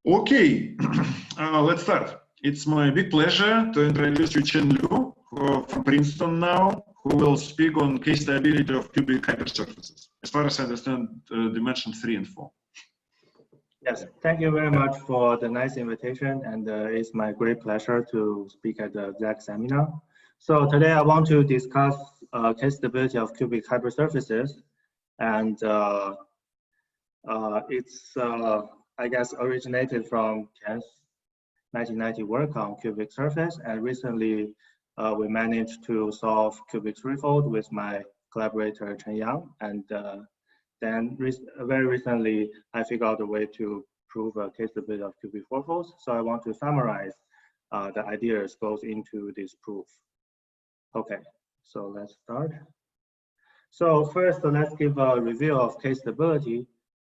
Okay, let's start. It's my big pleasure to introduce Yuchen Liu from Princeton now, who will speak on case stability of cubic hypersurfaces. As far as I understand, dimension 3 and 4. Yes, thank you very much for the nice invitation, and it's my great pleasure to speak at the ZAC seminar. So today I want to discuss case stability of cubic hypersurfaces, and it's I guess originated from Ken's 1990 work on cubic surface, and recently we managed to solve cubic threefold with my collaborator Chen Yang, and then very recently I figured out a way to prove a case stability of cubic fourfolds. So I want to summarize the ideas goes into this proof. Okay, so let's start. So first, let's give a review of case stability.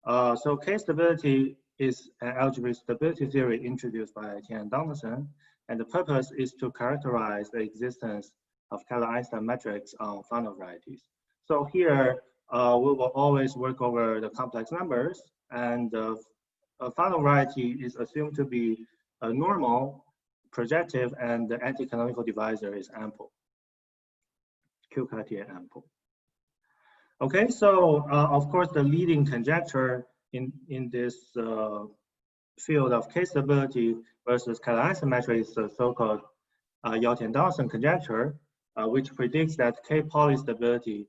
So case stability is an algebraic stability theory introduced by Tian and Donaldson, and the purpose is to characterize the existence of Kähler-Einstein metrics on final varieties. So here, we will always work over the complex numbers, and a final variety is assumed to be a normal, projective, and the anti-canonical divisor is ample, Q-Cartier ample. Okay, so of course the leading conjecture in this field of case stability versus Kähler-Einstein metric is the so-called Yuchen-Donaldson conjecture, which predicts that K-Pauli stability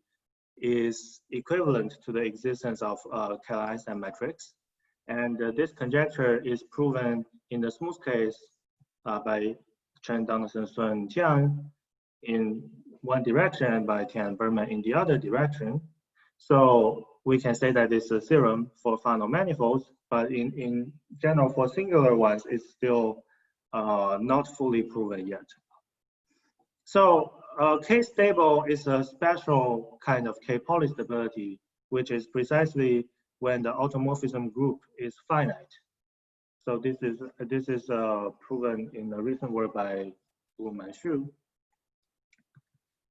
is equivalent to the existence of Kähler-Einstein metrics. And this conjecture is proven in the smooth case by Chen, Donaldson, Sun, Jiang in one direction and by Tian Berman in the other direction. So we can say that it's a theorem for final manifolds, but in general for singular ones, it's still not fully proven yet. So K-stable is a special kind of K-Pauli stability, which is precisely when the automorphism group is finite. So this is proven in a recent work by Wu and Xu.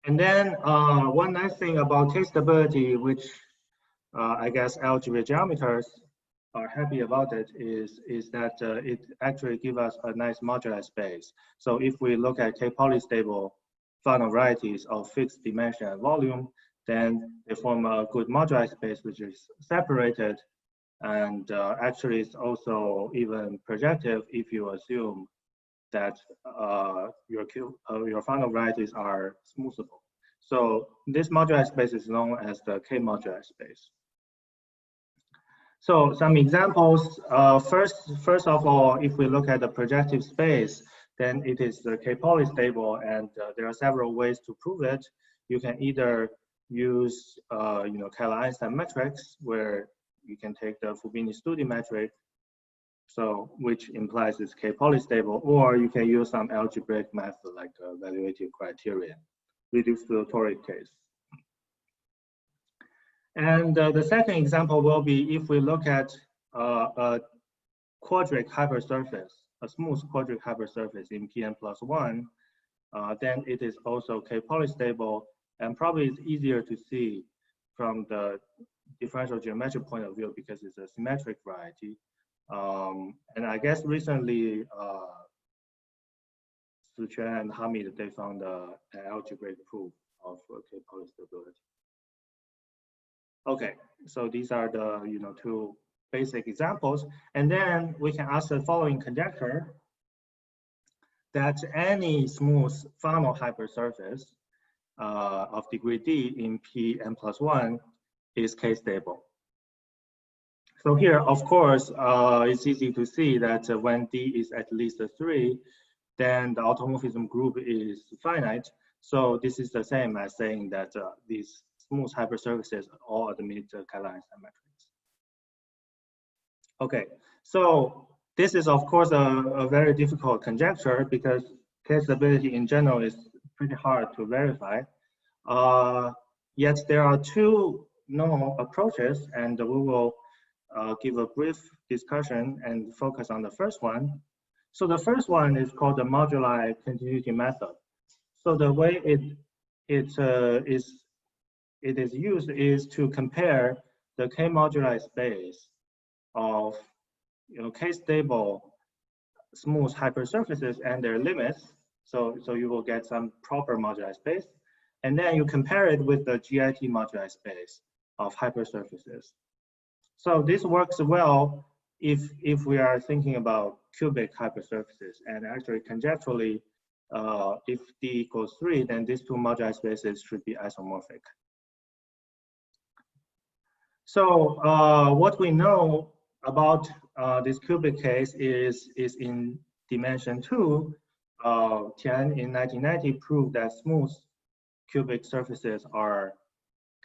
And then one nice thing about K-stability, which I guess algebraic geometers are happy about it, is that it actually gives us a nice moduli space. So if we look at K-Pauli stable final varieties of fixed dimension and volume, then they form a good moduli space which is separated, and actually it's also even projective if you assume that your final varieties are smoothable. So this moduli space is known as the K-moduli space. So some examples. First of all, if we look at the projective space, then it is the K-Pauli stable, and there are several ways to prove it. You can either use Kähler-Einstein metrics, where you can take the Fubini-Studi metric, so which implies it's K-Pauli stable, or you can use some algebraic method like evaluative criterion, reduced to the toric case. And the second example will be if we look at a quadric hypersurface, a smooth quadric hypersurface in Pn+1, then it is also K-Pauli stable, and probably it's easier to see from the differential geometric point of view because it's a symmetric variety. And I guess recently, Sichuan and Hamid, they found an algebraic proof of K-Pauli stability. Okay, so these are the two basic examples, and then we can ask the following conjecture: that any smooth final hypersurface of degree d in Pn+1 is K-stable. So here, of course, it's easy to see that when d is at least 3, then the automorphism group is finite. So this is the same as saying that these smooth hypersurfaces all admit Kähler-Einstein metrics. Okay, so this is of course a very difficult conjecture because case stability in general is pretty hard to verify. Yet there are two known approaches, and we will give a brief discussion and focus on the first one. So the first one is called the moduli continuity method. So the way it is used is to compare the K-moduli space of k-stable smooth hypersurfaces and their limits. So you will get some proper moduli space, and then you compare it with the GIT moduli space of hypersurfaces. So this works well if we are thinking about cubic hypersurfaces, and actually conjecturally, if D equals 3, then these two moduli spaces should be isomorphic. So what we know about this cubic case is in dimension 2. Tian in 1990 proved that smooth cubic surfaces are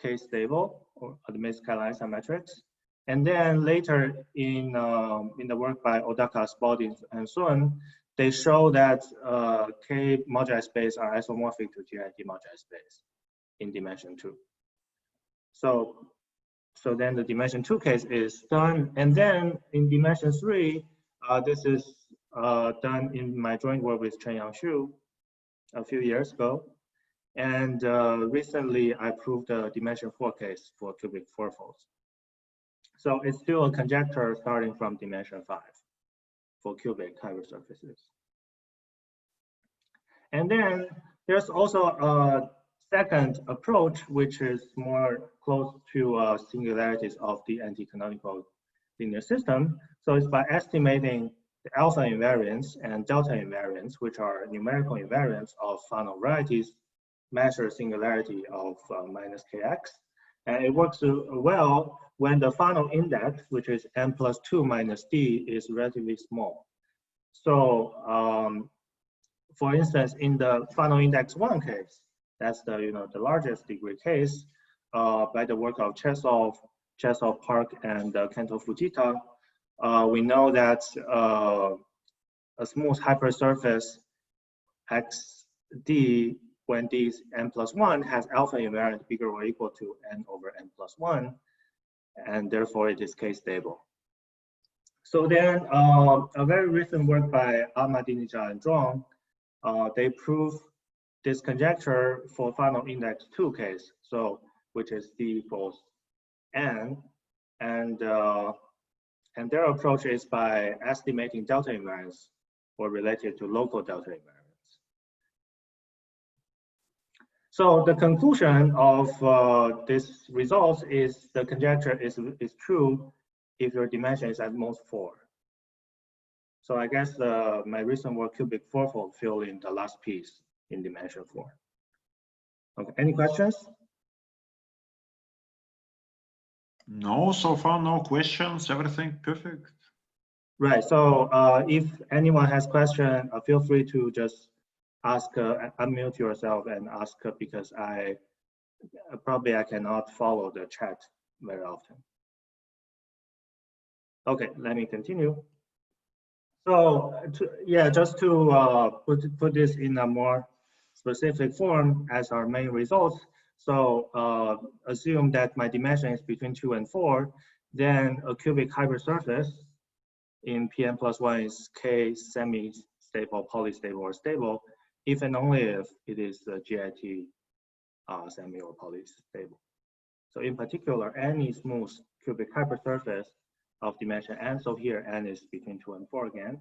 k-stable or amidst Kähler isometrics. And then later in the work by Odaka, Spalding, and Sun, they show that K moduli space are isomorphic to GIT moduli space in dimension 2. So then the dimension 2 case is done. And then in dimension 3, this is done in my joint work with Chen-Yang Xu a few years ago. And recently I proved the dimension 4 case for cubic fourfolds. So it's still a conjecture starting from dimension 5 for cubic hypersurfaces. And then there's also a second approach, which is more close to singularities of the anti-canonical linear system. So it's by estimating the alpha invariance and delta invariance, which are numerical invariants of Fano varieties, measure singularity of minus kx. And it works well when the Fano index, which is n+2 minus d, is relatively small. So for instance, in the Fano index 1 case, that's the largest degree case by the work of Chesov, Park, and Kento Fujita, we know that a smooth hypersurface xd when d is n+1 has alpha invariant bigger or equal to n over n+1, and therefore it is k-stable. So then a very recent work by Ahmadinejad and Zhuang, they prove this conjecture for Fano index 2 case, so which is d equals n, and their approach is by estimating delta invariance or related to local delta invariance. So the conclusion of this result is the conjecture is true if your dimension is at most 4. So I guess my recent work cubic fourfold fill in the last piece in dimension 4. Okay, any questions? No, so far no questions, everything perfect. Right, so if anyone has question, feel free to just ask, unmute yourself and ask, because I cannot follow the chat very often. Okay, let me continue. So just to put this in a more specific form as our main results. So assume that my dimension is between 2 and 4, then a cubic hypersurface in Pn+1 is k semi-stable, polystable, or stable, if and only if it is a GIT semi or polystable. So in particular, any smooth cubic hypersurface of dimension n, so here n is between 2 and 4 again,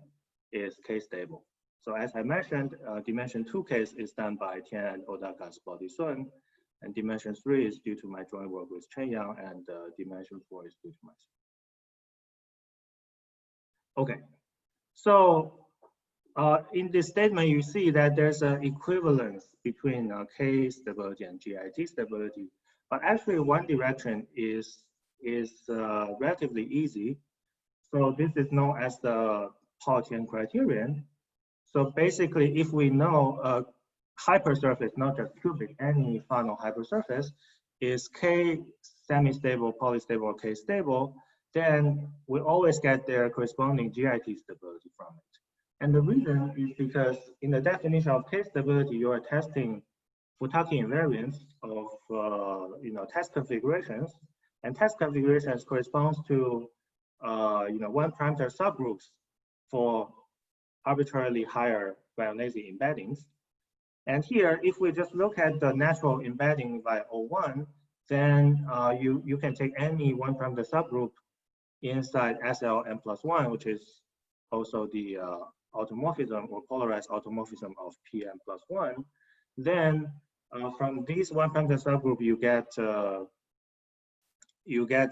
is k-stable. So as I mentioned, dimension 2 case is done by Tian and Odaka, Spalding, Sun, and dimension 3 is due to my joint work with Chen-Yang, and dimension 4 is due to myself. Okay, so in this statement, you see that there's an equivalence between K stability and GIT stability, but actually one direction is relatively easy. So this is known as the Partial Criterion. So basically, if we know a hypersurface, not just cubic, any Fano hypersurface is K semi-stable, polystable, or K stable, then we always get their corresponding GIT stability from it. And the reason is because in the definition of K stability, you are testing Futaki invariance of test configurations, and test configurations corresponds to 1 parameter subgroups for arbitrarily higher Veronese embeddings. And here, if we just look at the natural embedding by O1, then you can take any 1 parameter subgroup inside SLM+1, which is also the automorphism or polarized automorphism of Pm+1, then from these one-parameter subgroup you get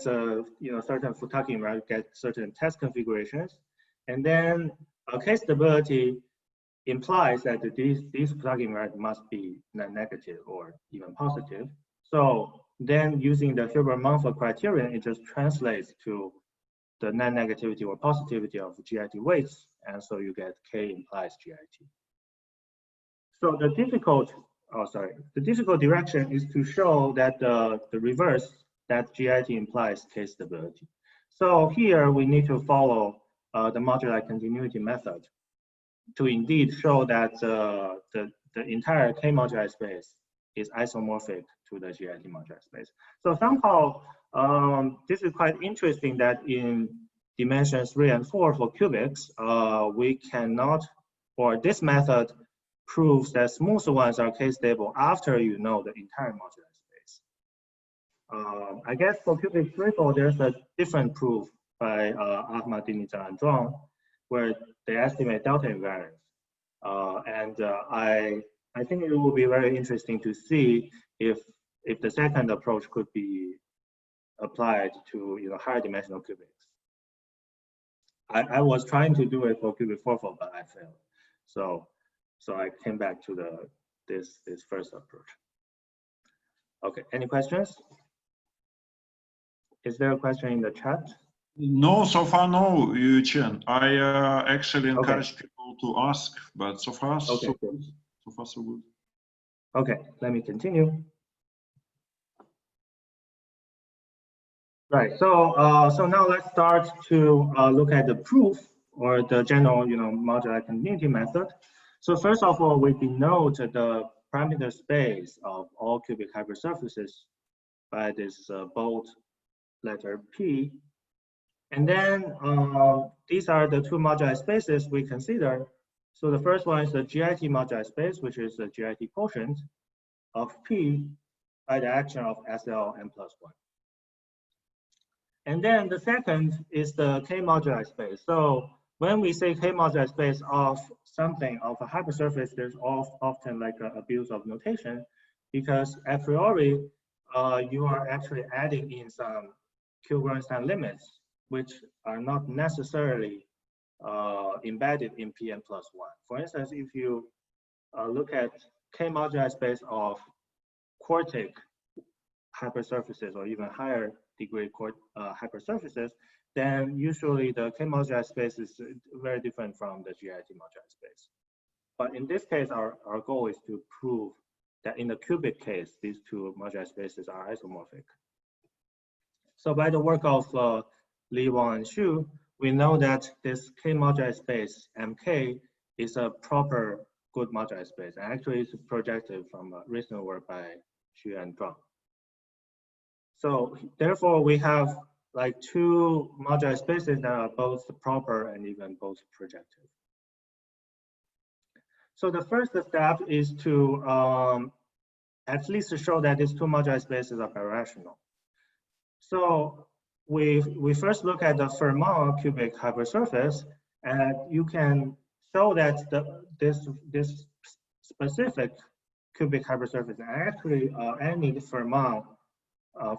certain Futaki, right? You get certain test configurations, and then K-stability implies that these Futaki, right, must be non-negative or even positive. So then using the Hilbert-Mumford criterion, it just translates to the non-negativity or positivity of GIT weights, and so you get K implies GIT. So the difficult direction is to show that the reverse, that GIT implies K stability. So here we need to follow the moduli continuity method to indeed show that the entire K moduli space is isomorphic to the GIT moduli space. So somehow this is quite interesting that in dimensions 3 and 4 for cubics, we cannot, or this method proves that smooth ones are K-stable after you know the entire modular space. I guess for cubic 3-4, there's a different proof by Ahmad, Diniza, and Zhuang, where they estimate delta invariance. I think it will be very interesting to see if the second approach could be applied to higher dimensional cubics. I was trying to do it for cubic 4-4, but I failed. So I came back to this first approach. Okay, any questions? Is there a question in the chat? No, so far no, Yuchen. I actually encourage people to ask, but so far so good. So far so good. Okay, let me continue. Right. So now let's start to look at the proof or the general modular continuity method. So first of all, we denote the parameter space of all cubic hypersurfaces by this bold letter P. And then these are the two moduli spaces we consider. So the first one is the GIT moduli space, which is the GIT quotient of P by the action of SLM+1. And then the second is the K moduli space. So when we say K moduli space of something, of a hypersurface, there's often like an abuse of notation, because a priori, you are actually adding in some Q-Grunstein limits, which are not necessarily embedded in Pn+1. For instance, if you look at K moduli space of quartic hypersurfaces or even higher degree hypersurfaces, then usually the K moduli space is very different from the GIT moduli space. But in this case, our goal is to prove that in the cubic case, these two moduli spaces are isomorphic. So by the work of Li, Wang, and Xu, we know that this K moduli space MK is a proper good moduli space. And actually, it's projected from recent work by Xu and Zhuang. So therefore, we have like two moduli spaces that are both proper and even both projective. So the first step is to at least show that these two moduli spaces are birational. So we first look at the Fermat cubic hypersurface, and you can show that this specific cubic hypersurface, actually any Fermat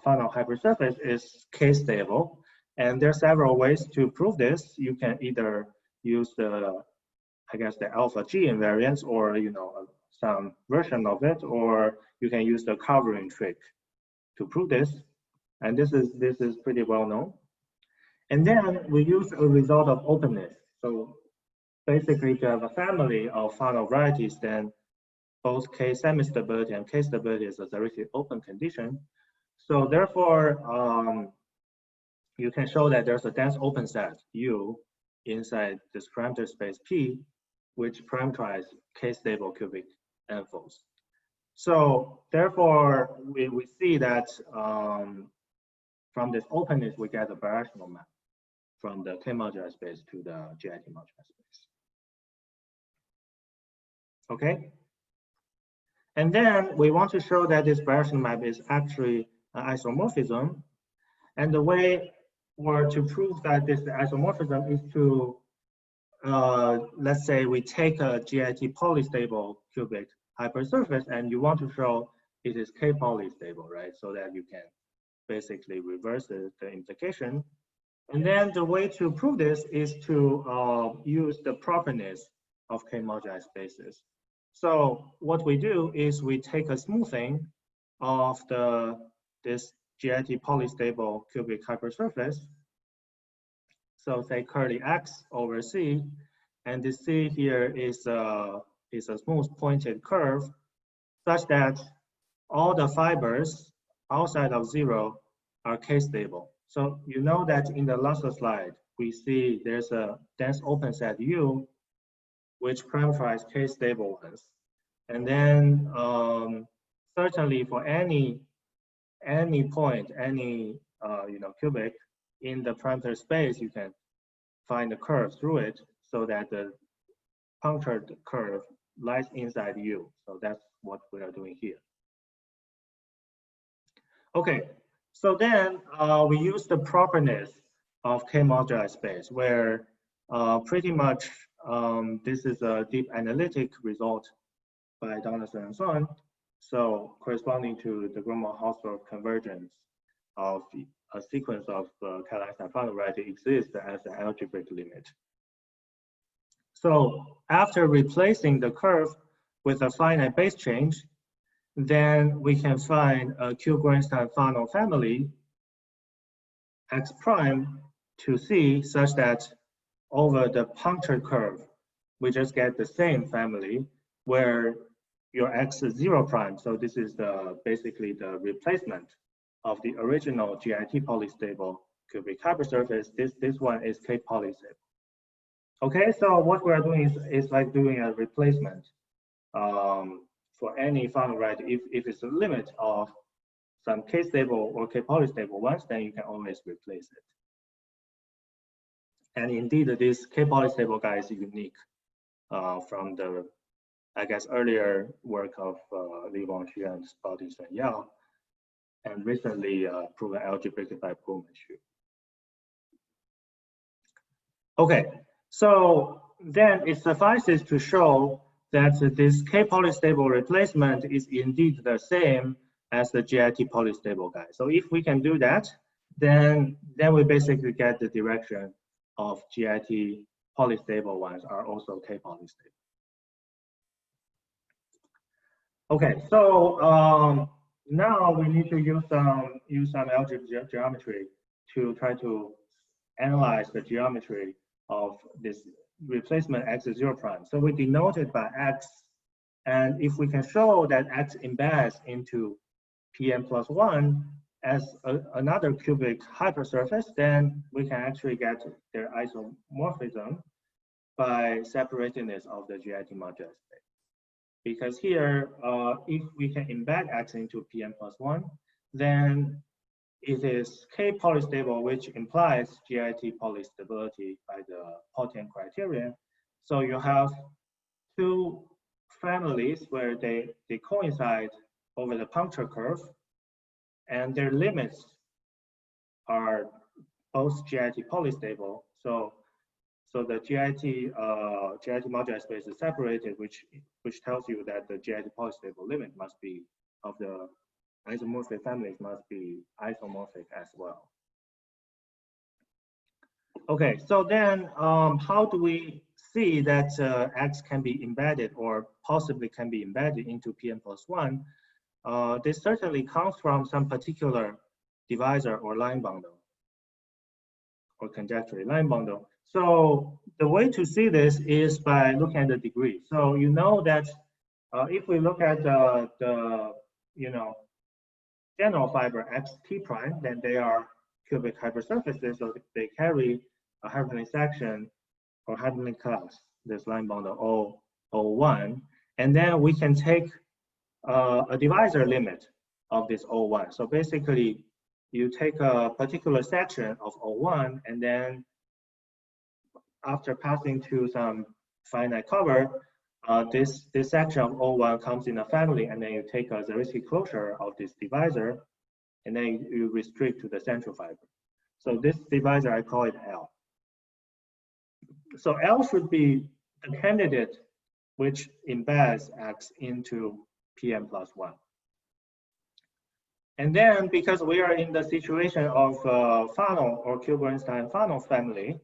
final hypersurface, is K-stable. And there are several ways to prove this. You can either use the alpha G invariance, or some version of it, or you can use the covering trick to prove this. And this is pretty well known. And then we use a result of openness. So basically, if you have a family of final varieties, then both K semi-stability and K stability is a directly open condition. So therefore, you can show that there's a dense open set U inside this parameter space P, which parameterize K-stable cubic n-folds. So therefore, we see that from this openness, we get a birational map from the K moduli space to the GIT moduli space. Okay. And then we want to show that this birational map is actually an isomorphism. And the way or to prove that this isomorphism is to, let's say we take a GIT polystable cubic hypersurface and you want to show it is K polystable, right? So that you can basically reverse the implication. And then the way to prove this is to use the properness of K moduli spaces. So what we do is we take a smoothing of this GIT polystable cubic hypersurface. So say curly X over C, and the C here is a smooth pointed curve such that all the fibers outside of 0 are K-stable. So you know that in the last slide, we see there's a dense open set U, which parameterizes K-stable ones. And then certainly for any point, any cubic in the parameter space, you can find the curve through it so that the punctured curve lies inside U. So that's what we are doing here. Okay, so then we use the properness of K moduli space, where pretty much this is a deep analytic result by Donaldson and so on. So corresponding to the Gromov-Hausdorff convergence of a sequence of Kähler-Einstein final variety exists as an algebraic limit. So after replacing the curve with a finite base change, then we can find a Q-Gorenstein Fano family X prime to C such that over the punctured curve, we just get the same family where your X is 0 prime. So this is basically the replacement of the original GIT polystable cubic hypersurface. This one is K polystable. Okay, so what we are doing is like doing a replacement for any final variety. If it's a limit of some K stable or K polystable ones, then you can always replace it. And indeed, this K polystable guy is unique from the, I guess, earlier work of Li Wangxu and Bautista and Yao, and recently proven algebraically by Pullman-Xu. Okay, so then it suffices to show that this K polystable replacement is indeed the same as the GIT polystable guy. So if we can do that, then we basically get the direction of GIT polystable ones are also K polystable. Okay, so now we need to use some algebra geometry to try to analyze the geometry of this replacement X is 0 prime. So we denote it by X, and if we can show that X embeds into Pn plus 1 as another cubic hypersurface, then we can actually get their isomorphism by separating this of the GIT moduli space. Because here, if we can embed X into Pn plus 1, then it is K polystable, which implies GIT polystability by the Partial Criterion. So you have two families where they coincide over the puncture curve, and their limits are both GIT polystable. So the GIT moduli space is separated, which tells you that the GIT polystable limit must be of the isomorphic families must be isomorphic as well. Okay, so then how do we see that X can be embedded or possibly can be embedded into Pn plus 1? This certainly comes from some particular divisor or line bundle or conjecture line bundle. So the way to see this is by looking at the degree. So you know that if we look at the general fiber xt prime, then they are cubic hypersurfaces, so they carry a hyperplane section or hyperplane class, this line bundle O1, and then we can take a divisor limit of this O1. So basically, you take a particular section of O1, and then after passing to some finite cover, this section of O1 comes in a family, and then you take a Zariski closure of this divisor, and then you restrict to the central fiber. So this divisor, I call it L. So L should be the candidate which embeds X into Pn plus 1. And then because we are in the situation of Fano or Kuiper-Einstein-Fano family,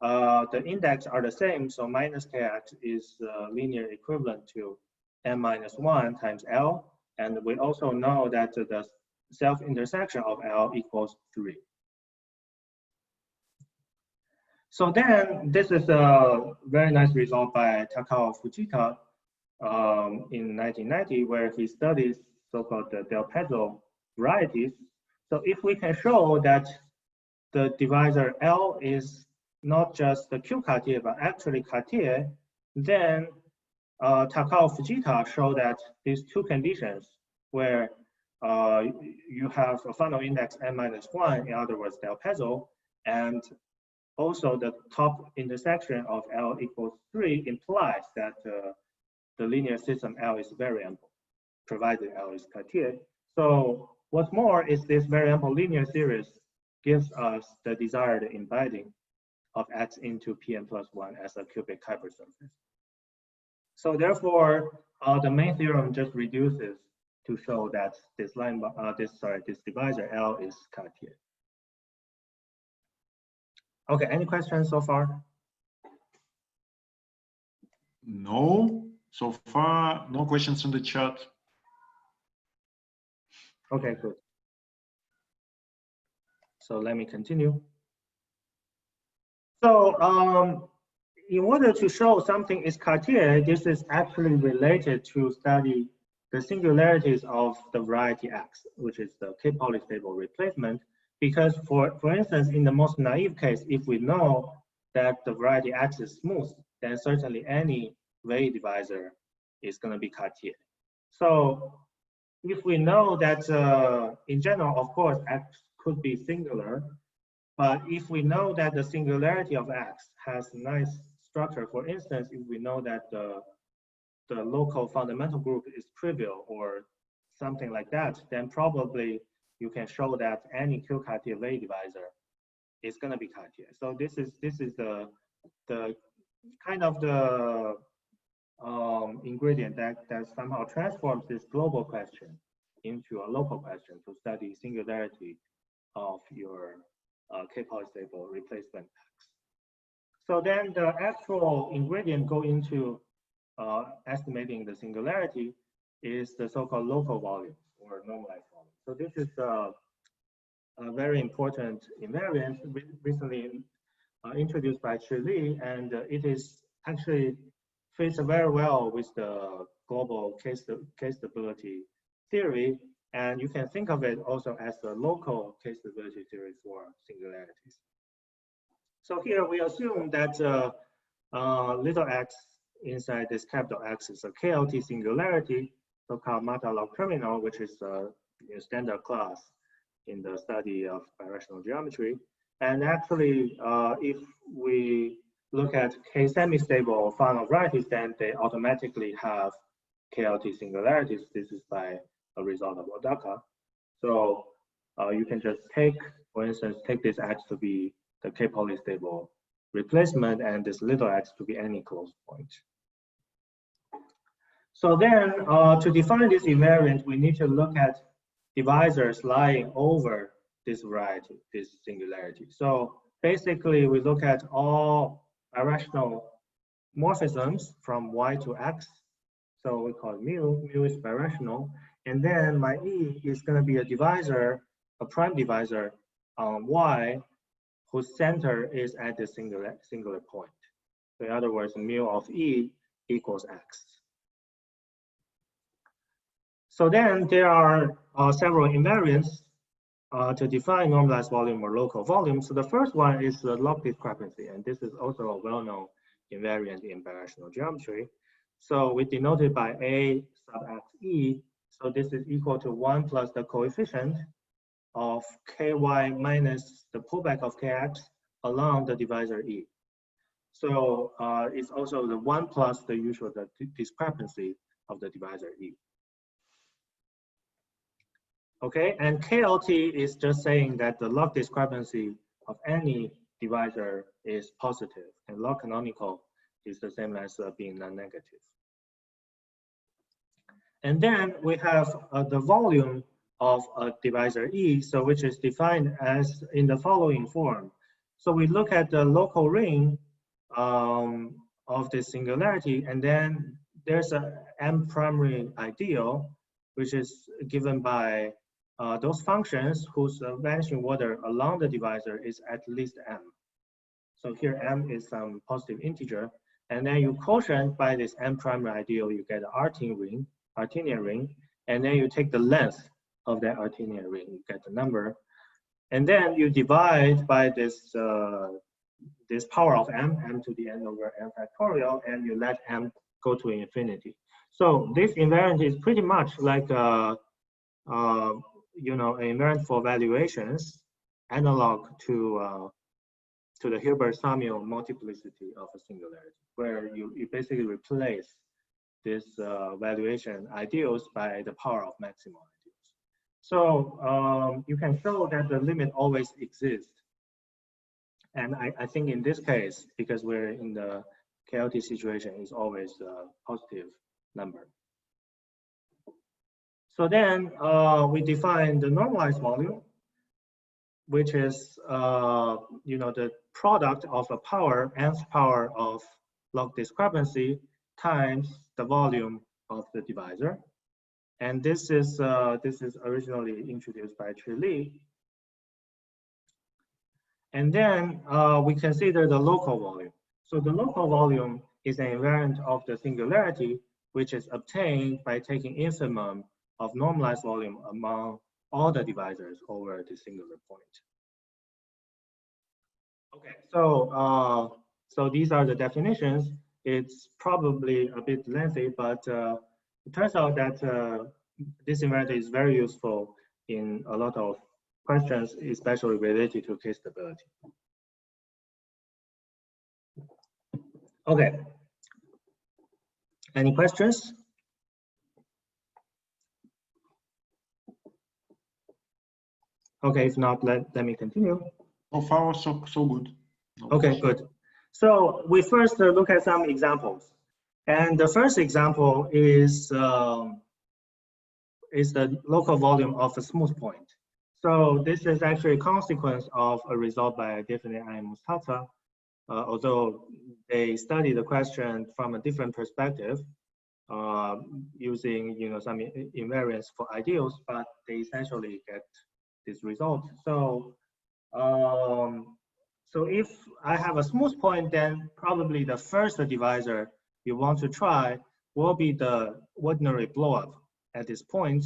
the index are the same, so minus Kx is linear equivalent to n minus 1 times L. And we also know that the self-intersection of L equals 3. So then this is a very nice result by Takao Fujita in 1990, where he studies so-called Del Pezzo varieties. So if we can show that the divisor L is not just the Q Cartier, but actually Cartier, then Takao Fujita showed that these two conditions where you have a final index n minus 1, in other words, Del Pezzo, and also the top intersection of L equals 3 implies that the linear system L is very ample, provided L is Cartier. So what's more is this very ample linear series gives us the desired embedding of X into Pn plus 1 as a cubic hypersurface. So therefore, the main theorem just reduces to show that this divisor L is Cartier. Okay, any questions so far? No, so far, no questions in the chat. Okay, good. So let me continue. So in order to show something is Cartier, this is actually related to study the singularities of the variety X, which is the K-polystable replacement. Because for instance, in the most naive case, if we know that the variety X is smooth, then certainly any Weil divisor is going to be Cartier. So if we know that in general, of course, X could be singular, but if we know that the singularity of X has a nice structure, for instance, if we know that the local fundamental group is trivial or something like that, then probably you can show that any Q-Cartier Weil divisor is going to be Cartier. So this is the kind of the ingredient that somehow transforms this global question into a local question to study singularity of your K-polystable replacement X. So then the actual ingredient go into estimating the singularity is the so-called local volume or normalized volume. So this is a very important invariant recently introduced by Chi Li, and it is actually fits very well with the global K-stability theory, and you can think of it also as a local K-stability theory for singularities. So here we assume that little x inside this capital X is a KLT singularity, so-called Kamata log terminal, which is a standard class in the study of birational geometry. And actually, if we look at K semi-stable Fano varieties, then they automatically have KLT singularities. This is by a result of Odaka. So you can just take, for instance, take this X to be the K polystable replacement and this little x to be any closed point. So then to define this invariant, we need to look at divisors lying over this variety, this singularity. So basically we look at all irrational morphisms from y to x. So we call it mu is birational. And then my E is going to be a divisor, a prime divisor on y whose center is at the singular point. So in other words, mu of E equals x. So then there are several invariants to define normalized volume or local volume. So the first one is the log discrepancy, and this is also a well-known invariant in birational geometry. So we denote it by A sub x E. So this is equal to 1 plus the coefficient of ky minus the pullback of kx along the divisor E. So it's also the 1 plus the usual discrepancy of the divisor E. Okay, and KLT is just saying that the log discrepancy of any divisor is positive, and log canonical is the same as being non-negative. And then we have the volume of a divisor E, so which is defined as in the following form. So we look at the local ring of the singularity, and then there's a M primary ideal, which is given by those functions whose vanishing order along the divisor is at least M. So here M is some positive integer, and then you quotient by this M primary ideal, you get an Artinian ring, and then you take the length of that Artinian ring, you get the number, and then you divide by this this power of M to the n over M factorial, and you let M go to infinity. So this invariant is pretty much like an invariant for valuations, analog to the Hilbert-Samuel multiplicity of a singularity, where you basically replace this valuation ideals by the power of maximal ideals. So you can show that the limit always exists. And I think in this case, because we're in the KLT situation, is always a positive number. So then we define the normalized volume, which is the product of a power, nth power of log discrepancy times the volume of the divisor. And this is originally introduced by Li. And then we consider the local volume. So the local volume is an invariant of the singularity, which is obtained by taking infimum of normalized volume among all the divisors over the singular point. Okay, so so these are the definitions. It's probably a bit lengthy, but it turns out that this invariant is very useful in a lot of questions, especially related to case stability. Okay. Any questions? Okay, if not, let me continue. So far, so good. Okay, good. So we first look at some examples. And the first example is the local volume of a smooth point. So this is actually a consequence of a result by definite Mustata, although they study the question from a different perspective, using some invariance for ideals, but they essentially get this result. So so if I have a smooth point, then probably the first divisor you want to try will be the ordinary blowup at this point.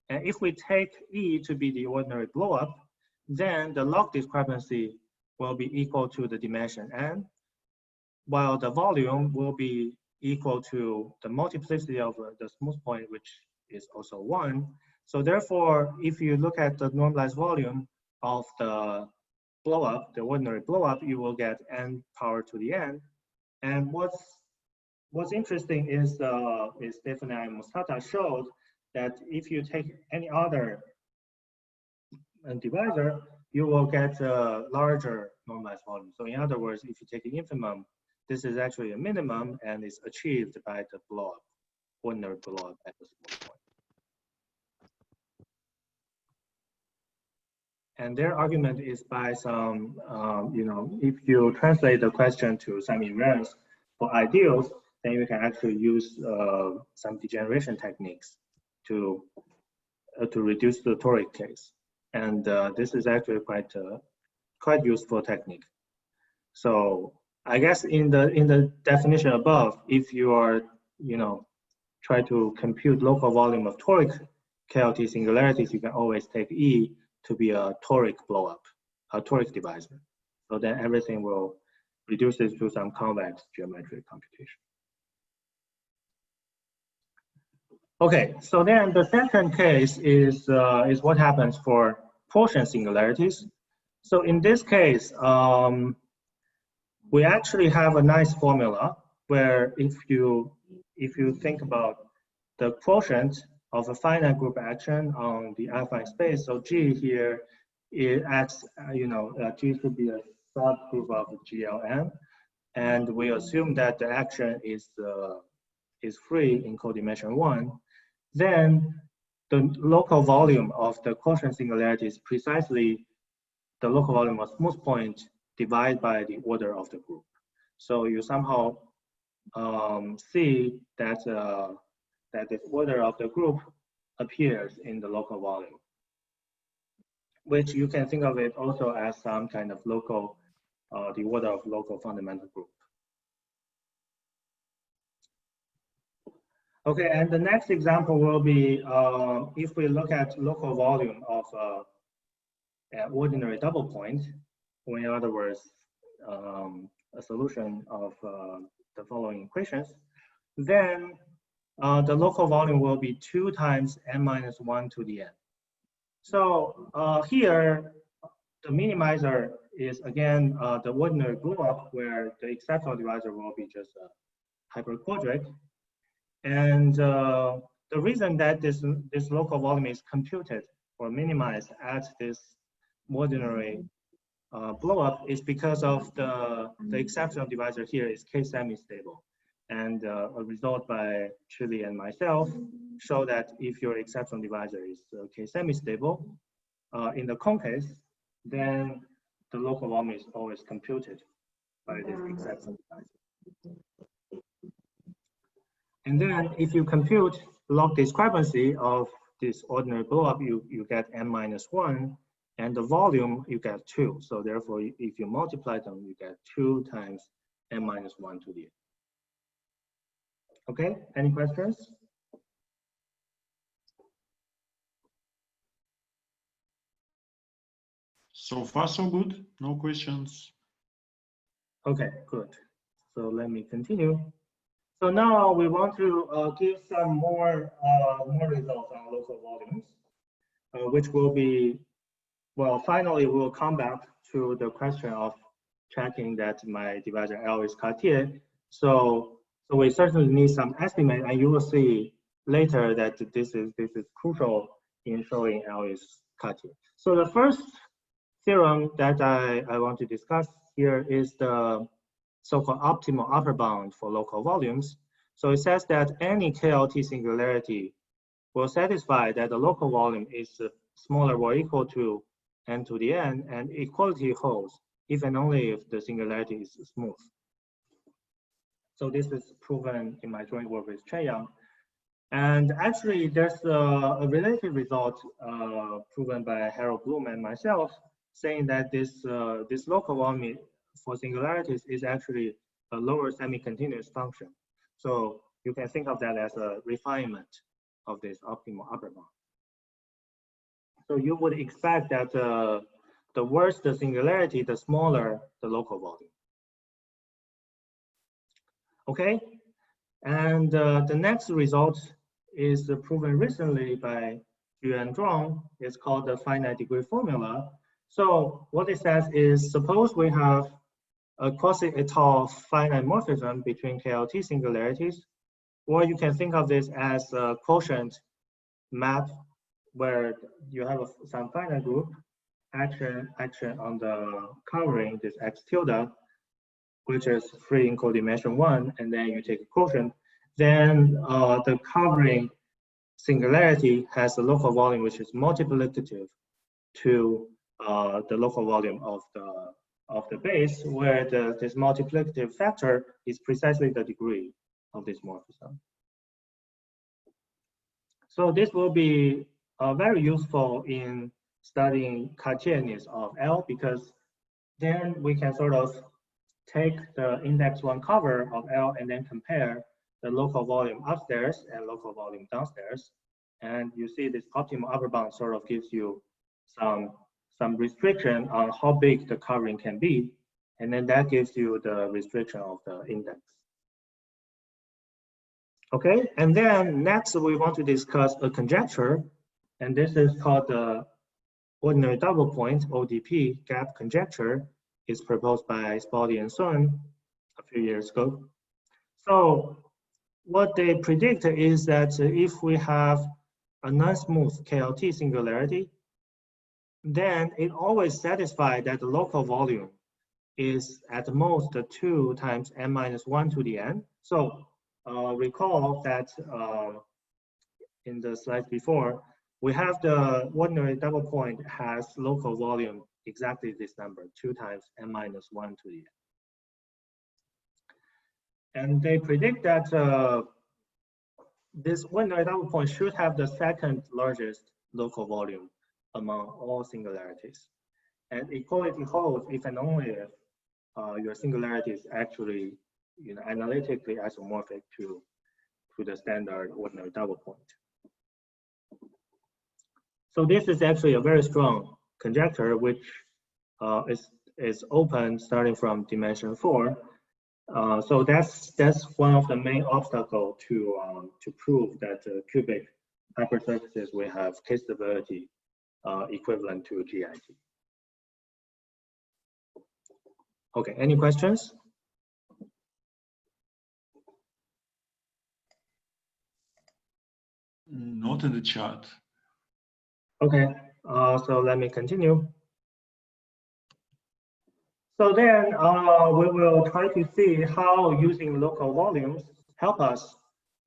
And if we take E to be the ordinary blowup, then the log discrepancy will be equal to the dimension n, while the volume will be equal to the multiplicity of the smooth point, which is also 1. So therefore, if you look at the normalized volume of the blowup, the ordinary blowup, you will get n power to the n. And what's interesting is definite Mustata showed that if you take any other divisor, you will get a larger normalized volume. So in other words, if you take the infimum, this is actually a minimum and is achieved by the blowup, ordinary blowup at the smooth point. And their argument is by some, if you translate the question to some invariance for ideals, then you can actually use some degeneration techniques to reduce the toric case. And this is actually quite useful technique. So I guess in the definition above, if you are, try to compute local volume of toric KLT singularities, you can always take E to be a toric blowup, a toric divisor. So then everything will reduce it to some convex geometric computation. Okay, so then the second case is what happens for quotient singularities. So in this case, we actually have a nice formula where if you think about the quotient of a finite group action on the affine space, so G here it acts, G should be a subgroup of GLM, and we assume that the action is free in codimension 1, then the local volume of the quotient singularity is precisely the local volume of smooth point divided by the order of the group. So you somehow see that that this order of the group appears in the local volume, which you can think of it also as some kind of local, the order of local fundamental group. Okay, and the next example will be if we look at local volume of an ordinary double point, or in other words, a solution of the following equations, then the local volume will be 2 times n minus 1 to the n. So here, the minimizer is again the ordinary blow-up, where the exceptional divisor will be just a hyperquadratic. And the reason that this local volume is computed or minimized at this ordinary blow-up is because of the exceptional divisor here is k-semi-stable. And a result by Chili and myself show that if your exceptional divisor is k-semi-stable in the cone case, then the local volume is always computed by this exceptional divisor. And then if you compute log discrepancy of this ordinary blow-up, you get n minus 1, and the volume you get 2. So therefore, if you multiply them, you get 2 times n minus 1 to the n. Okay, any questions? So far, so good. No questions. Okay, good. So let me continue. So now we want to give some more results on local volumes, which will be, well, finally we'll come back to the question of checking that my divisor L is Cartier. So we certainly need some estimate, and you will see later that this is crucial in showing L is Cartier. So the first theorem that I want to discuss here is the so-called optimal upper bound for local volumes. So it says that any KLT singularity will satisfy that the local volume is smaller or equal to n to the n, and equality holds if and only if the singularity is smooth. So this is proven in my joint work with Cheyang. And actually, there's a related result proven by Harold Bloom and myself, saying that this local volume for singularities is actually a lower semi-continuous function. So you can think of that as a refinement of this optimal upper bound. So you would expect that the worse the singularity, the smaller the local volume. Okay, and the next result is proven recently by Yu and Zhuang. It's called the finite degree formula. So what it says is, suppose we have a quasi et al. Finite morphism between KLT singularities, or you can think of this as a quotient map where you have some finite group action on the covering this x tilde, which is free in codimension 1, and then you take a quotient, then the covering singularity has a local volume which is multiplicative to the local volume of the base, where this multiplicative factor is precisely the degree of this morphism. So this will be very useful in studying Cartierness of L, because then we can sort of take the index 1 cover of L and then compare the local volume upstairs and local volume downstairs. And you see this optimal upper bound sort of gives you some restriction on how big the covering can be. And then that gives you the restriction of the index. Okay, and then next we want to discuss a conjecture. And this is called the ordinary double point, ODP, gap conjecture. Is proposed by Spaldi and Sun a few years ago. So what they predict is that if we have a non-smooth KLT singularity, then it always satisfies that the local volume is at most 2 times n minus 1 to the n. So recall that in the slides before, we have the ordinary double point has local volume exactly this number, 2 times n minus 1 to the n. And they predict that this ordinary double point should have the second largest local volume among all singularities. And equality holds if and only if your singularity is actually, analytically isomorphic to the standard ordinary double point. So this is actually a very strong conjecture, which is open starting from dimension 4. So that's one of the main obstacles to prove that cubic hypersurfaces will have K-stability equivalent to GIT. Okay, any questions? Not in the chat. Okay, so let me continue. So then we will try to see how using local volumes help us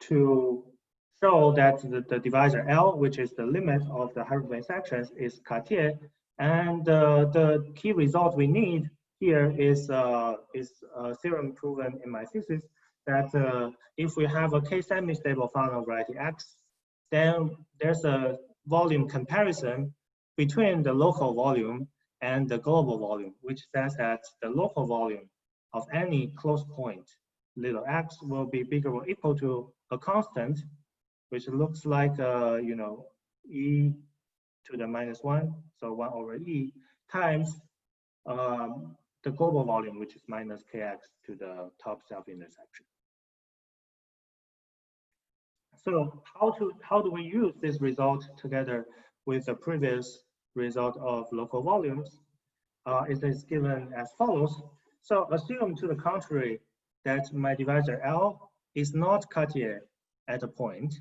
to show that the divisor L, which is the limit of the hyperplane sections, is Cartier. And the key result we need here is a theorem proven in my thesis that if we have a K semi-stable functional variety X, then there's a volume comparison between the local volume and the global volume, which says that the local volume of any close point, little x, will be bigger or equal to a constant, which looks like, e to the minus 1, so 1 over e, times the global volume, which is minus kx to the top self-intersection. So how do we use this result together with the previous result of local volumes? It is given as follows. So assume to the contrary that my divisor L is not Cartier at a point.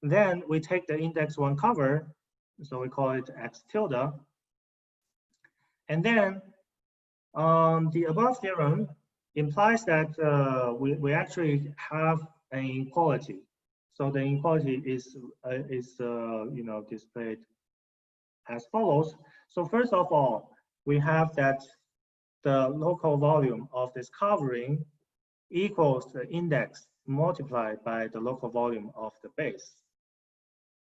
Then we take the index 1 cover, so we call it x tilde. And then the above theorem implies that we actually have an inequality. So the inequality is displayed as follows. So first of all, we have that the local volume of this covering equals the index multiplied by the local volume of the base.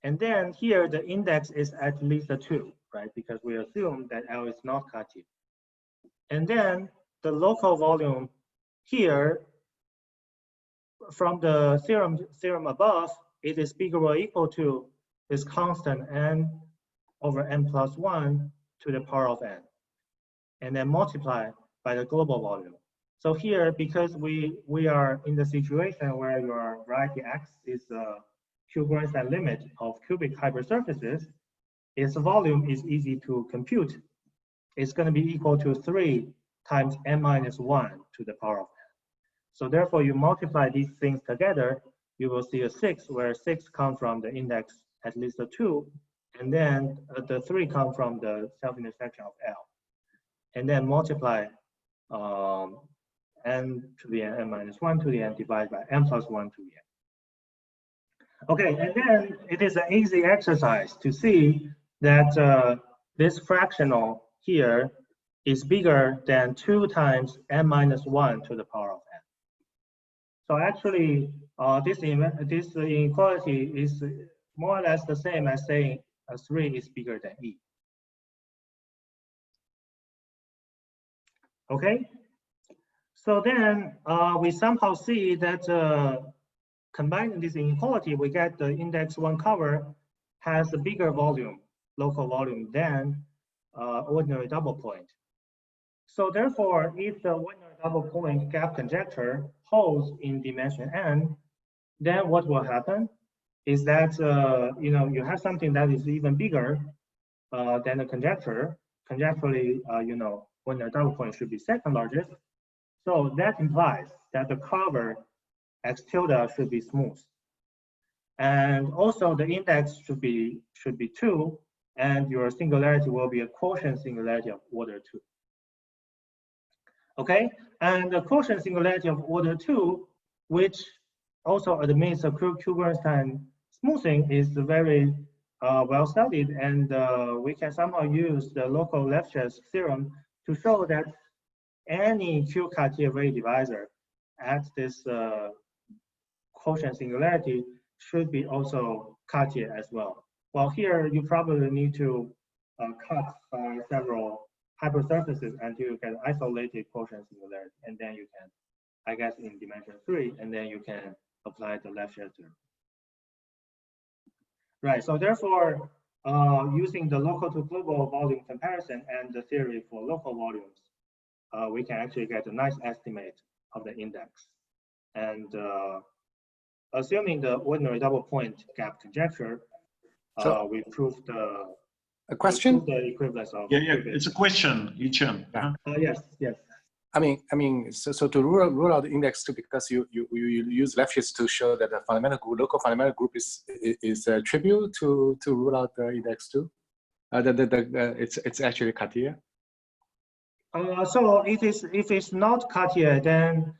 And then here the index is at least 2, right? Because we assume that L is not Cartier. And then the local volume here, from the theorem above, it is bigger or equal to this constant n over n plus 1 to the power of n, and then multiply by the global volume. So here, because we are in the situation where your variety x is the Q-Grunstein limit of cubic hypersurfaces, its volume is easy to compute. It's going to be equal to 3 times n minus 1 to the power of n. So therefore, you multiply these things together, you will see a 6, where 6 comes from the index at least 2, and then the 3 come from the self-intersection of L. And then multiply n to the n, n minus 1 to the n, divided by n plus 1 to the n. Okay, and then it is an easy exercise to see that this fractional here is bigger than 2 times n minus 1 to the power of n. So actually, this inequality is more or less the same as saying 3 is bigger than e. Okay, so then we somehow see that combining this inequality, we get the index 1 cover has a bigger volume, local volume, than ordinary double point. So therefore, if the ordinary double point gap conjecture holds in dimension n, then what will happen is that you have something that is even bigger than the conjecture. Conjecturally, ordinary double point should be second largest. So that implies that the cover x tilde should be smooth, and also the index should be 2, and your singularity will be a quotient singularity of order 2. Okay, and the quotient singularity of order 2, which also admits a Kuhn-Bernstein smoothing, is very well studied, and we can somehow use the local Lefschetz theorem to show that any Q-Cartier Ray divisor at this quotient singularity should be also Cartier as well. Well, here you probably need to cut several hypersurfaces until you get isolated quotient singularity, and then you can, I guess, in dimension 3, and then you can apply the Lefschetz theorem. Right. So therefore, using the local to global volume comparison and the theory for local volumes, we can actually get a nice estimate of the index. And assuming the ordinary double point gap conjecture, we proved a question. The equivalence of it's a question, Yuchen. Yes. I mean, so to rule out the index 2, because you use Lefschetz to show that the fundamental group, local fundamental group is trivial to rule out the index 2. It's actually Cartier. So if it's not Cartier, then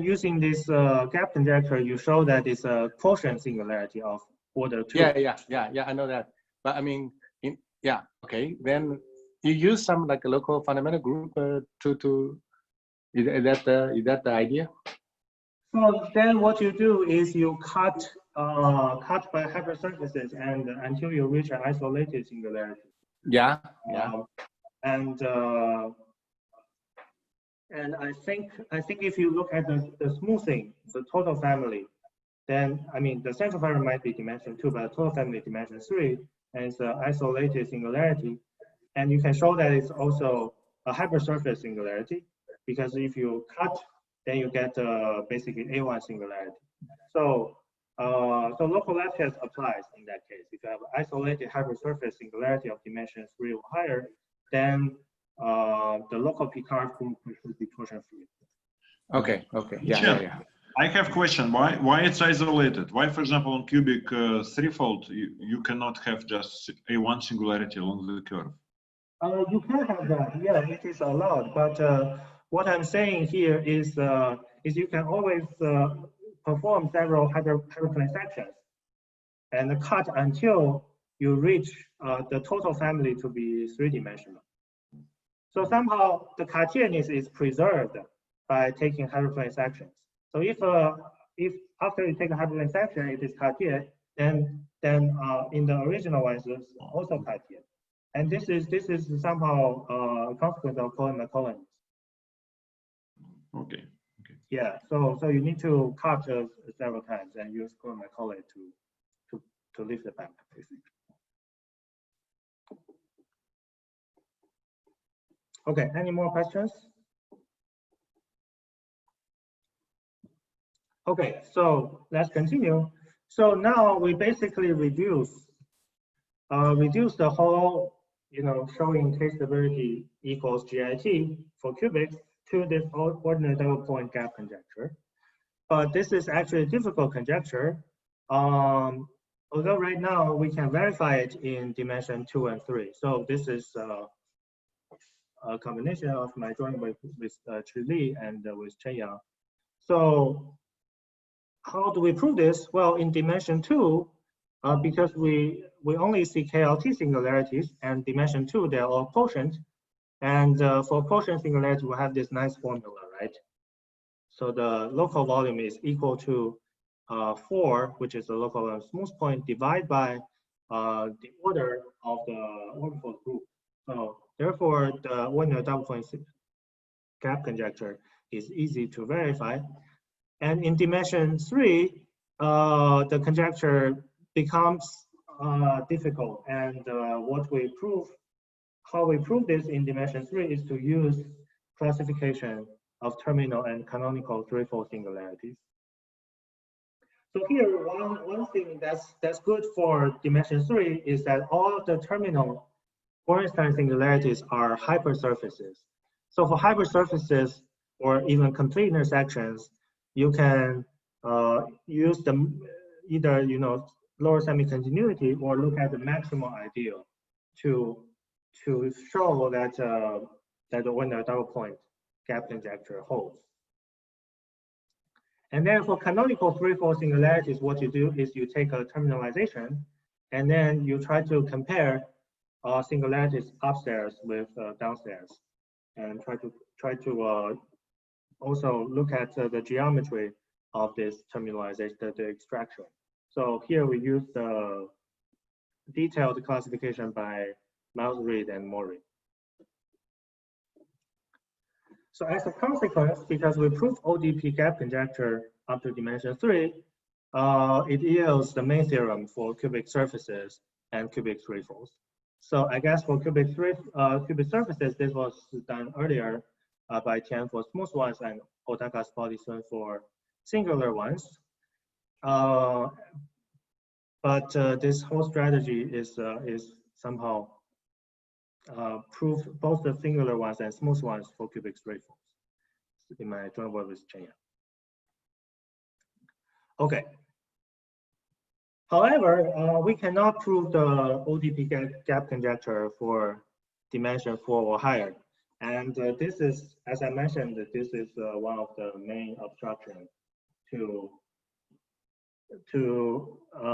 using this gap conjecture, you show that it's a quotient singularity of order 2. Yeah, I know that. But I mean, okay, then you use some like a local fundamental group to is that the idea? So then what you do is you cut by hypersurfaces and until you reach an isolated singularity. Yeah. And I think if you look at the smoothing, the total family, then I mean the central family might be dimension 2, but the total family dimension 3, and it's an isolated singularity. And you can show that it's also a hypersurface singularity, because if you cut, then you get basically A1 singularity. So local Lefschetz applies in that case. If you have isolated hypersurface singularity of dimension 3 or higher, then the local Picard group should be torsion free. Okay. Yeah. I have a question. Why it's isolated? Why, for example, on cubic threefold, you cannot have just A1 singularity along the curve? You can have that. Yeah, it is allowed. But what I'm saying here is you can always perform several hyperplane sections and cut until you reach the total family to be 3-dimensional. So somehow the Cartierness is preserved by taking hyperplane sections. So if after you take a hyperplane section it is Cartier, then in the original ones it's also Cartier. And this is somehow a consequence of Cohen-Macaulay. Okay. Yeah. So you need to cut several times and use Cohen-Macaulay to lift it back, basically. Okay. Any more questions? Okay. So let's continue. So now we basically reduce the whole, showing K-stability equals GIT for cubics to this ordinary double point gap conjecture. But this is actually a difficult conjecture. Although right now we can verify it in dimension 2 and 3. So this is a combination of my drawing with Chi Li and with Chen Yang. So how do we prove this? Well, in dimension 2, because we only see KLT singularities, and dimension 2, they're all quotient. And for quotient singularity, we have this nice formula, right? So the local volume is equal to 4, which is the local volume smooth point, divided by the order of the orbifold group. So therefore, the ordinary double point gap conjecture is easy to verify. And in dimension 3, the conjecture becomes difficult. And how we prove this in dimension 3 is to use classification of terminal and canonical threefold singularities. So here, one thing that's good for dimension 3 is that all of the terminal Bernstein singularities are hypersurfaces. So for hypersurfaces or even complete intersections, you can use them either lower semi-continuity or look at the maximal ideal to show that that the ordinary double point gap conjecture holds. And then for canonical threefold singularities, what you do is you take a terminalization, and then you try to compare singularities upstairs with downstairs, and try to also look at the geometry of this terminalization, the extraction. So here we use the detailed classification by Miles Reed and Mori. So as a consequence, because we proved ODP gap conjecture up to dimension 3, it yields the main theorem for cubic surfaces and cubic threefolds. So I guess for cubic surfaces, this was done earlier by Tian for smooth ones and Otaka's Bodison for singular ones. But this whole strategy is somehow prove both the singular ones and smooth ones for cubic threefolds in my joint work with Chen Yang. Okay. However, we cannot prove the ODP gap conjecture for dimension 4 or higher. And this is, as I mentioned, this is one of the main obstructions to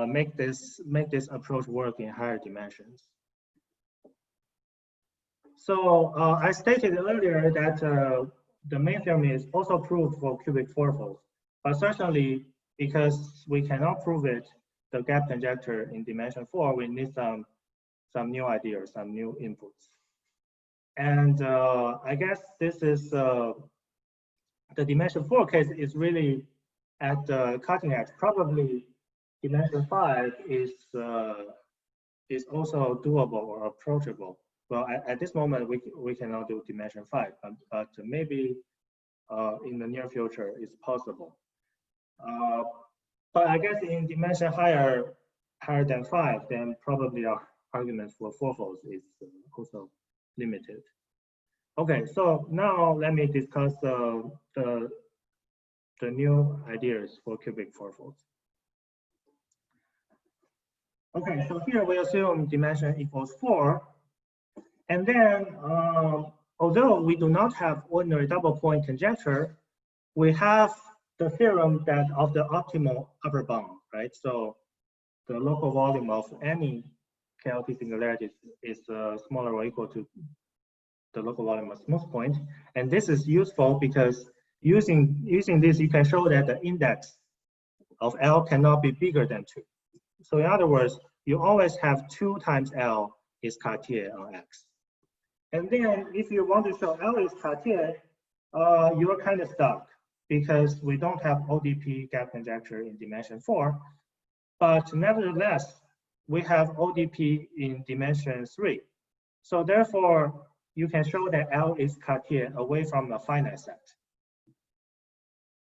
make this approach work in higher dimensions. So I stated earlier that the main theorem is also proved for cubic fourfolds, but certainly because we cannot prove it, the gap conjecture in dimension 4, we need some new ideas, some new inputs. And I guess this is the dimension 4 case is really at the cutting edge. Probably dimension 5 is also doable or approachable. Well, at this moment, we cannot do dimension 5, but maybe in the near future it's possible. But I guess in dimension higher than 5, then probably our arguments for fourfolds is also limited. Okay, so now let me discuss the new ideas for cubic fourfolds. Okay, so here we assume dimension equals 4. And then, although we do not have ordinary double point conjecture, we have the theorem that of the optimal upper bound, right? So the local volume of any KLT singularity is smaller or equal to the local volume of smooth point. And this is useful because using this, you can show that the index of L cannot be bigger than 2. So in other words, you always have 2 times L is Cartier on X. And then if you want to show L is Cartier, you're kind of stuck because we don't have ODP gap conjecture in dimension 4. But nevertheless, we have ODP in dimension 3. So therefore, you can show that L is Cartier away from a finite set.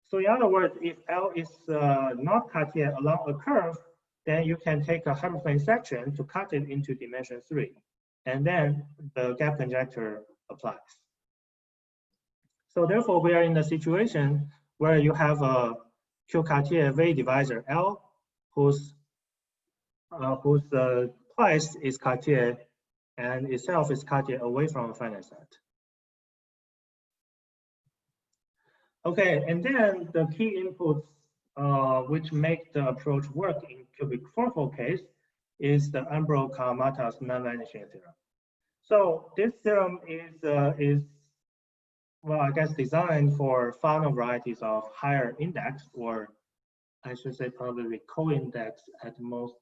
So in other words, if L is not Cartier along a curve, then you can take a hyperplane section to cut it into dimension 3. And then the gap conjecture applies. So therefore, we are in a situation where you have a Q-Cartier V divisor L, whose twice is Cartier and itself is Cartier away from a finite set. Okay, and then the key inputs which make the approach work in cubic fourfold case is the Ambro Kamata's non-vanishing theorem. So this theorem is well, I guess designed for final varieties of higher index, or I should say probably co-index at most.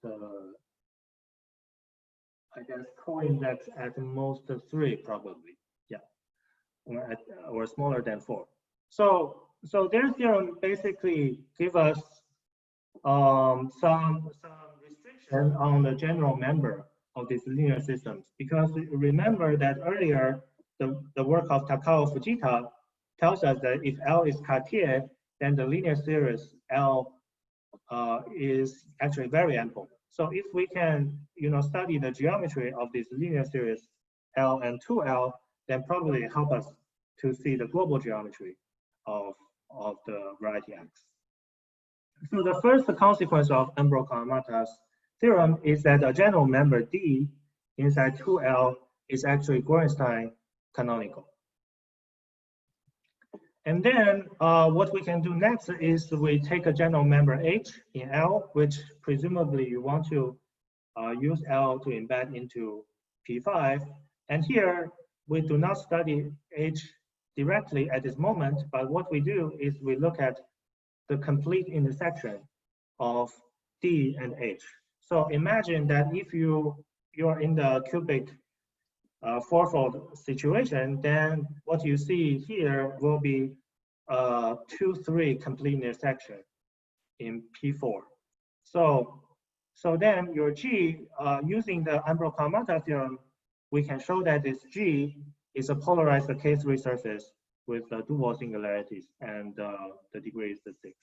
I guess co-index at most 3 probably, yeah, or smaller than 4. So their theorem basically give us some restriction on the general member of these linear systems, because remember that earlier the work of Takao Fujita tells us that if L is Cartier, then the linear series L is actually very ample. So if we can, study the geometry of this linear series L and 2L, then probably help us to see the global geometry of the variety X. So the first consequence of Ambro Kamata's theorem is that a general member D inside 2L is actually Gorenstein canonical. And then what we can do next is we take a general member H in L, which presumably you want to use L to embed into P5. And here we do not study H directly at this moment, but what we do is we look at the complete intersection of D and H. So imagine that if you're in the cubic fourfold situation, then what you see here will be 2-3 complete intersection in P4. So then your G, using the Ambro-Kamata theorem, we can show that this G is a polarized K3 surface with Duval singularities, and the degree is the 6.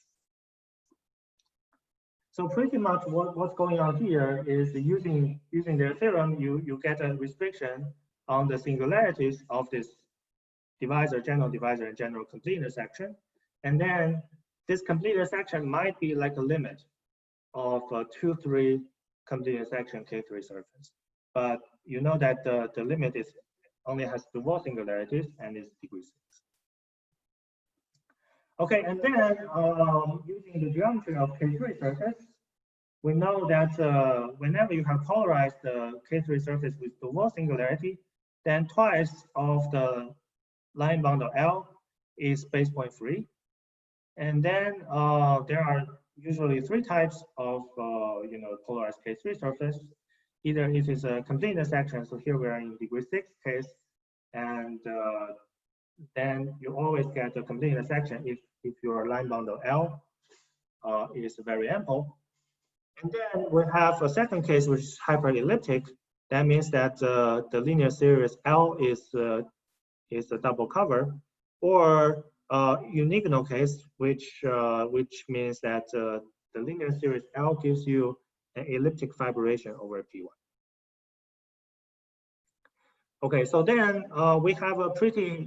So pretty much what's going on here is using their theorem, you get a restriction on the singularities of this divisor, general divisor, and general complete intersection. And then this complete intersection might be like a limit of 2-3 complete intersection K3 surface. But you know that the limit is only has Duval singularities and is degree 6. Okay, and then using the geometry of K3 surface, we know that whenever you have polarized the K3 surface with Duval singularity, then twice of the line bound of L is space point free. And then there are usually 3 types of polarized K3 surface. Either it is a complete intersection, so here we are in degree 6 case, and then you always get a complete intersection if your line bound of L is very ample. And then we have a second case which is hyperelliptic. That means that the linear series L is a double cover, or unigonal case, which means that the linear series L gives you an elliptic fibration over P1. Okay, so then we have a pretty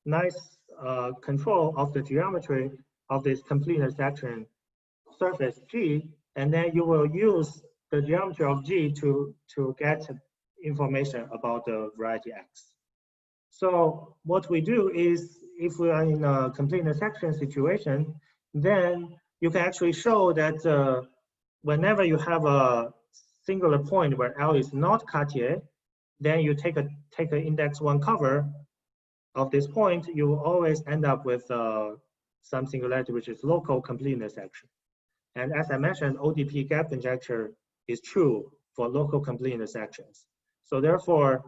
nice control of the geometry of this complete intersection surface G, and then you will use the geometry of G to get information about the variety X. So what we do is, if we are in a complete intersection situation, then you can actually show that whenever you have a singular point where L is not Cartier, then you take an index 1 cover of this point, you will always end up with some singularity which is local complete intersection. And as I mentioned, ODP gap conjecture is true for local complete intersections. So therefore,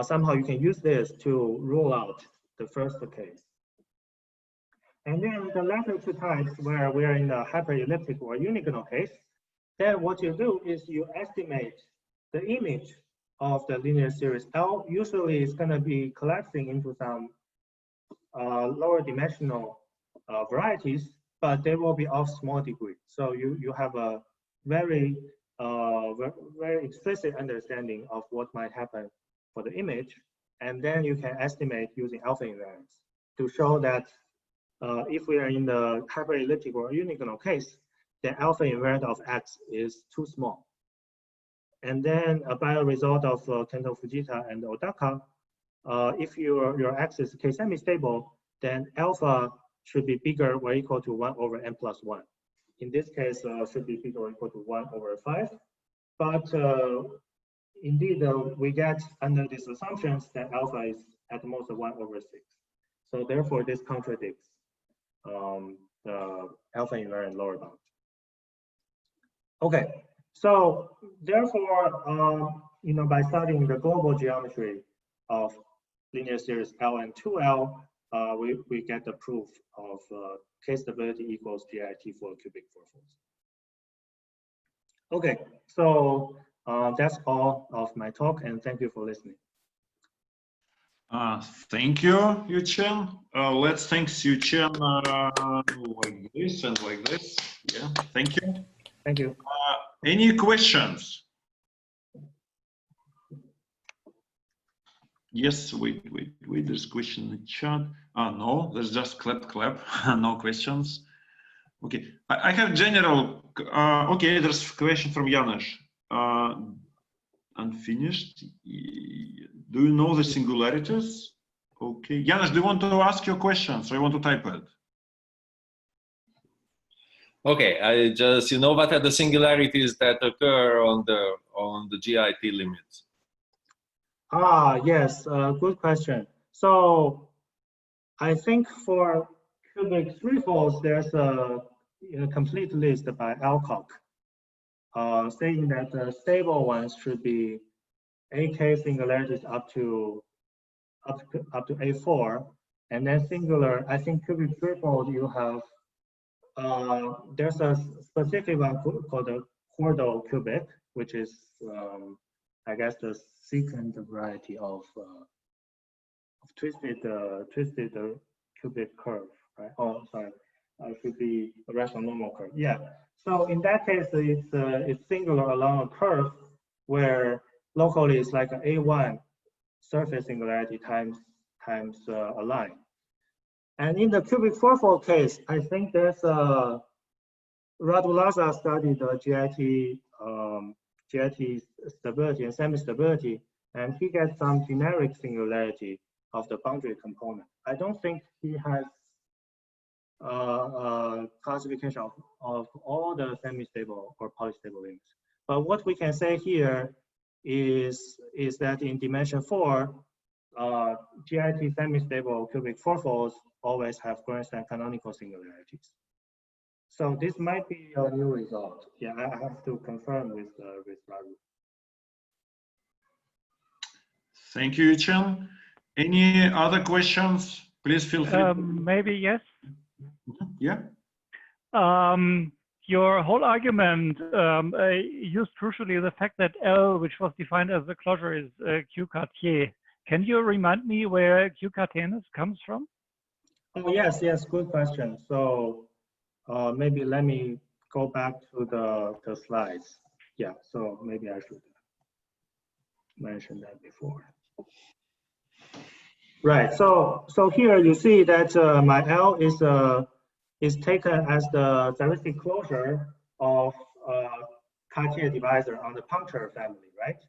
somehow you can use this to rule out the first case. And then the latter 2 types, where we are in the hyperelliptic or unigonal case, then what you do is you estimate the image of the linear series L. Usually it's going to be collapsing into some lower dimensional varieties, but they will be of small degree. So you have a very explicit understanding of what might happen for the image, and then you can estimate using alpha invariance to show that if we are in the hyperelliptic or unigonal case, the alpha invariant of X is too small. And then by a result of Kento Fujita and Odaka, if your X is K semi-stable, then alpha should be bigger or equal to 1 over n plus 1. In this case, should be bigger or equal to 1 over 5. But indeed, we get under these assumptions that alpha is at most 1 over 6. So therefore, this contradicts the alpha invariant lower bound. Okay, so therefore, by studying the global geometry of linear series L and 2L, we get the proof of K stability equals GIT for cubic fourfolds. Okay, so that's all of my talk, and thank you for listening. Thank you, Yuchen. Let's thank Yuchen like this and like this. Yeah, thank you. Thank you. Any questions? Yes, wait, there's a question in the chat. No, there's just clap. No questions. Okay, I have general. Okay, there's a question from Janusz. Unfinished. Do you know the singularities? Okay, Janusz, do you want to ask your question? So I want to type it. Okay, I just, what are the singularities that occur on the GIT limits? Yes, good question. So I think for cubic threefolds, there's a complete list by Alcock, saying that the stable ones should be AK singularities up to A4, and then singular. I think cubic threefold you have. There's a specific one called the chordal cubic, which is I guess the secant variety of twisted cubic curve, right? Oh, sorry, it should be a rational normal curve. Yeah. So in that case, it's singular along a curve where locally it's like an A1 surface singularity times a line. And in the cubic fourfold case, I think there's a Radulaza studied the GIT stability and semi-stability, and he gets some generic singularity of the boundary component. I don't think he has classification of all the semi-stable or polystable limits. But what we can say here is that in dimension 4, GIT semi-stable cubic fourfolds always have Greenstein canonical singularities. So this might be a new result. Yeah, I have to confirm with Radu. Thank you, Yuchen. Any other questions? Please feel free. Maybe yes. Yeah. Your whole argument used crucially the fact that L, which was defined as the closure, is Q Cartier. Can you remind me where Q Cartierness comes from? Oh, yes, good question. So maybe let me go back to the slides. Yeah, so maybe I should mention that before. Right, so here you see that my L is taken as the heuristic closure of Cartier divisor on the puncture family, right?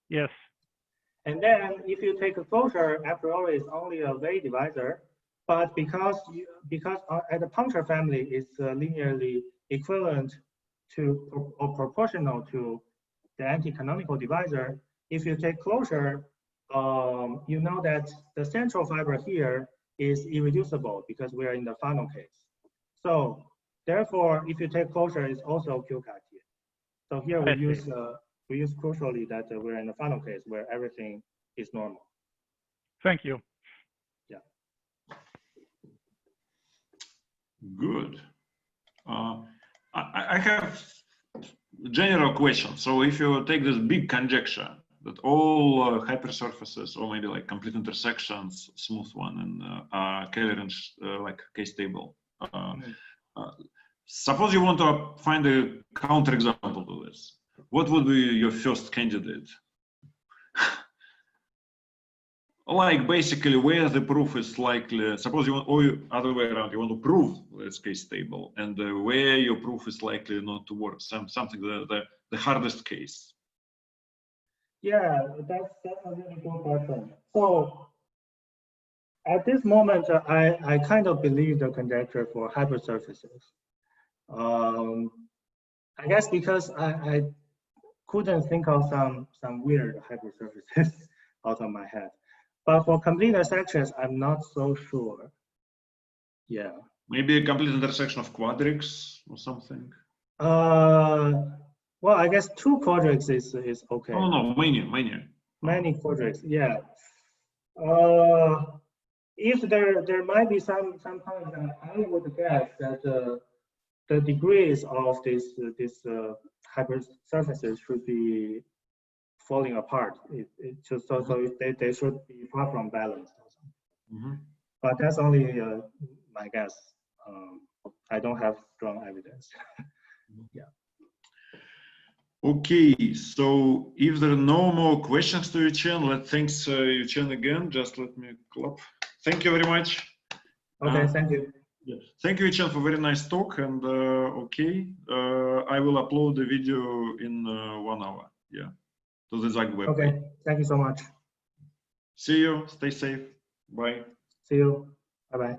Yes. And then if you take a closure, a priori is only a Weil divisor, but because at the puncture family is linearly equivalent to or proportional to the anti-canonical divisor, if you take closure, you know that the central fiber here is irreducible because we are in the Fano case. So therefore, if you take closure, it's also Q Cartier. So here we use crucially that we're in the Fano case where everything is normal. Thank you. Yeah. Good. I have a general question. So if you take this big conjecture that all hypersurfaces or maybe like complete intersections, smooth one, and Kähler like k-stable. Suppose you want to find a counterexample to this. What would be your first candidate? Like basically where the proof is likely, suppose you want, or other way around, you want to prove it's k-stable, and where your proof is likely not to work, something the hardest case. Yeah, that's a really good question. So at this moment, I kind of believe the conjecture for hypersurfaces. I guess because I couldn't think of some weird hypersurfaces out of my head. But for complete intersections, I'm not so sure. Yeah. Maybe a complete intersection of quadrics or something. Well, I guess 2 quadrics is okay. Oh no, many. Many quadrics, yeah. If there might be some points that I would guess that the degrees of this hypersurfaces should be falling apart. So they should be far from balanced. But that's only my guess. I don't have strong evidence. Yeah. Okay, so if there are no more questions to Yuchen, let's thank Yuchen again. Just let me clap. Thank you very much. Okay, thank you. Yes. Thank you, Yuchen, for very nice talk. And okay, I will upload the video in 1 hour. Yeah, to the Zag web. Okay, thank you so much. See you. Stay safe. Bye. See you. Bye bye.